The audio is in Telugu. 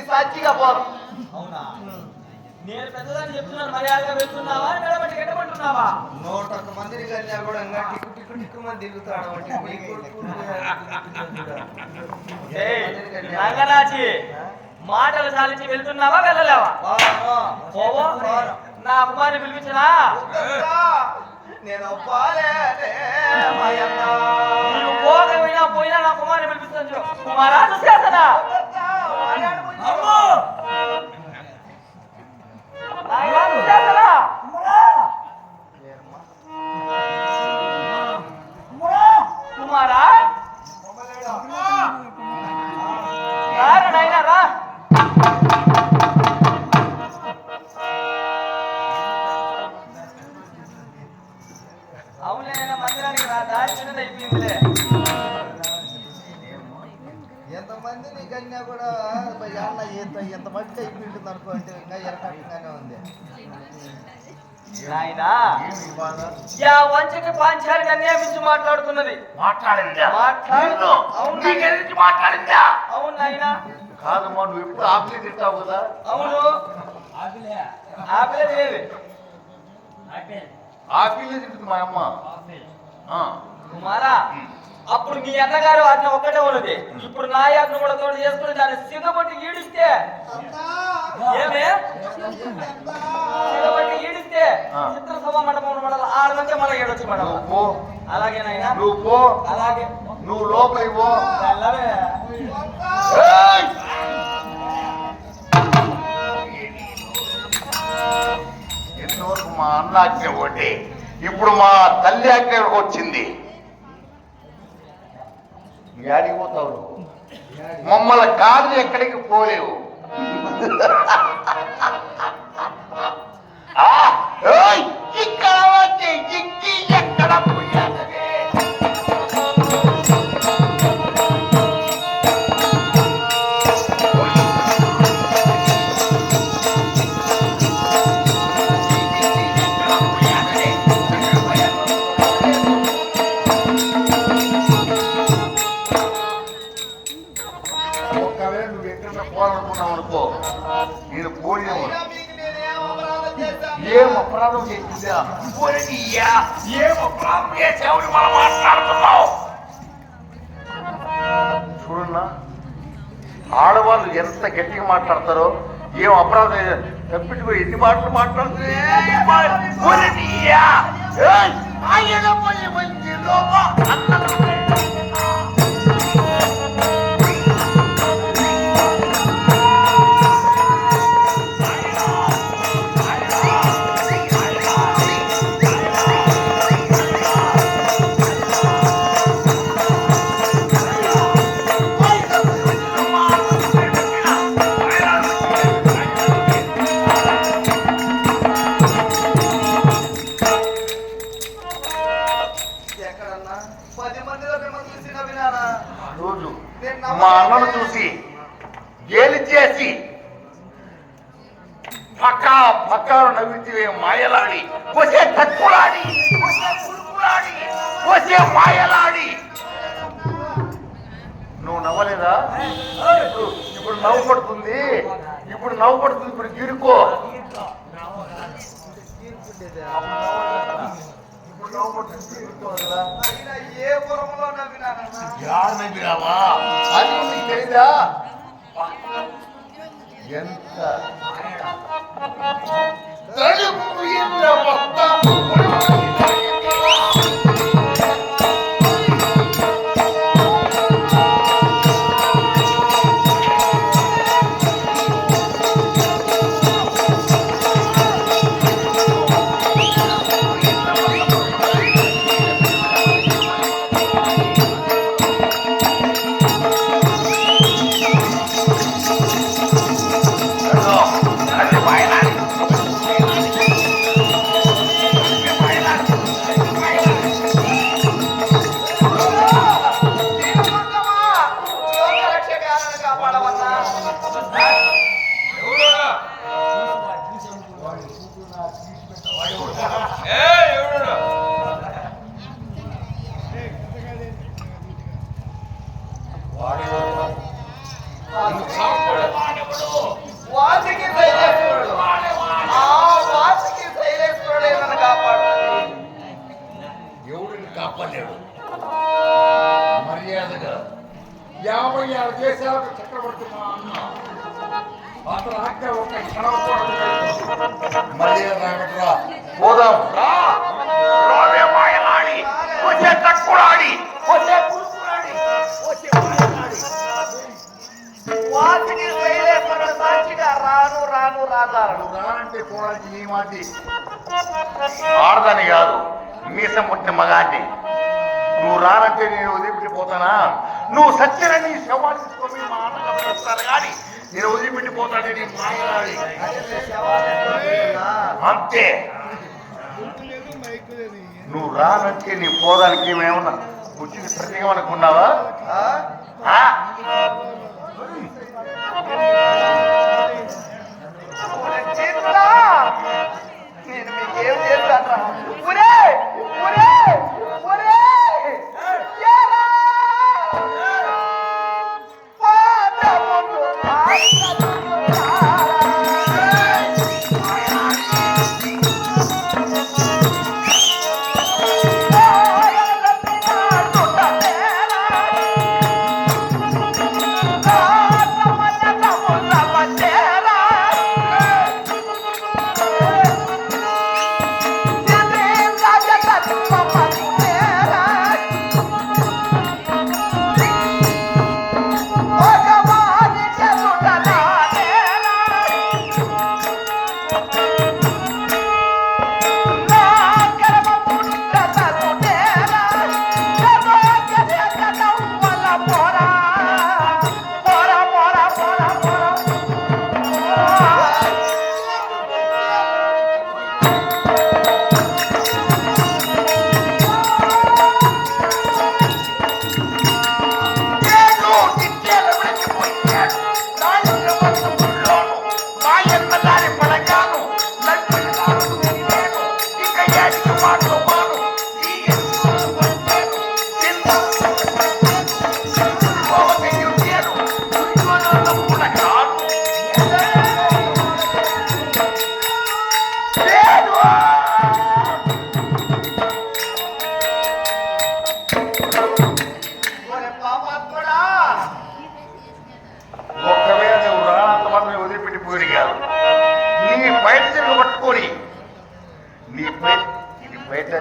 సాక్షిగా పోరు. అవునా? నేను పెద్దదాన్ని చెప్తున్నాను, మర్యాదగా వెళ్తున్నావా నిలబట్టి గెట్టబట్టున్నావా? 101 మందిని కన్నా కూడా ఇంకా టిక్కు టిక్కు టిక్కు మంది తిరుగుతాడు. రంగనాచి మాటలు చాలించి వెళ్తున్నావా వెళ్ళలేవా? పోవో నా కుమారిని పిలిపించినా నేను పోయినా పోయినా నా కుమారిని పిలిపిస్తాను. కుమారా చూసేస్తానా? కుమారా నైనా రా. అవునే మందిరానికి రా, దారి చిన్నది అయిపోయిందిలే. ఎంతమందిని కన్నా కూడా ఎంత మట్టి అయిపోయింటుంది అనుకో, అంటే ఇంకా ఎరకట్టుగానే ఉంది. వంచకి పాంచాలిని అన్యాయించి మాట్లాడుతున్నది. అవును నాయనా. కాదమ్మా, నువ్వు ఎప్పుడు ఆపిలే తింటావు కదా? అవును, ఆపిలే లేదు, ఆపిలే తింటుంది మా అమ్మ. కుమారా, అప్పుడు మీ అన్నగారు ఆజ్ఞ ఒక్కటే ఉన్నది, ఇప్పుడు నా ఆజ్ఞ కూడా తోడు చేసుకుని దాన్ని సిగబట్టి ఈడిస్తే ఏమే సిగబట్టి ఈడిస్తే చిత్ర సభ మండపం మండలం 6 మంది మళ్ళీ ఏడొచ్చు మేడం. అలాగే నాయనా, నువ్వు పో. అలాగే నువ్వు లోపలికి పో. ఎంతవరకు మా అన్న ఆజ్ఞ ఒకటి, ఇప్పుడు మా తల్లి ఆజ్ఞ వచ్చింది. యాడికి పోతావు? మమ్మల్ని కాదు ఎక్కడికి పోలేవు. ఇక్కడ వచ్చి ఇంకి ఎక్కడ పోయాలి? అనుకో, నేను పోలేము. ఏం అపరాధం చేసిందా? ఏం అపరాధం చేసావు? మనం మాట్లాడుతున్నావు చూడన్నా, ఆడవాళ్ళు ఎంత గట్టిగా మాట్లాడతారో. ఏం అపరాధం తప్పించుకో, ఎన్ని మాటలు మాట్లాడుతుంది. రోజు మా అన్నను చూసి గేలి చేసి పక్కా పక్కాలు నవ్వితే మాయలాడి వచ్చే తక్కులాడి వచ్చే మాయలాడి. నువ్వు నవ్వలేదా? ఇప్పుడు నవ్వు పడుతుంది, ఇప్పుడు నవ్వు పడుతుంది. ఇప్పుడు గీరుకో. ఏ పురంలో నవ్వినావా? అది నీకు తెలీదా? ఎంత తలుపు ఎంత అతను అక్కడ ఒక క్షణం కూడా ఉండదు. మళ్ళీ రాగట్రా పోదాం రా. రావే మాయలాడి వచ్చే తక్కులాడి వచ్చే పురుషులాడి వచ్చే మాయలాడి వాటికి శైలేశ్వరుడు సాక్షిగా రాను రాను రాజాలను అంటే పోవడానికి నీ మాటి ఆడదాని కాదు మీసం పుట్టిన మగాన్ని. నువ్వు రానంటే నేను వదిలిపెట్టిపోతానా? నువ్వు సత్యన నీ శవాన్ని తీసుకొని మా అన్నగా పెడతాను కానీ నేను వదిలిపెట్టిపోతానే నీ మాయలాడి. అంతే. నువ్వు రానంటే నీ పోదానికి ఏమేమన్నా వచ్చింది ప్రతిగా అనుకున్నావా? నేను మీకేం చేశాను? ఒరే ఒరే ఒరే నీ బయట తిరిగి పట్టుకొని నీ బయట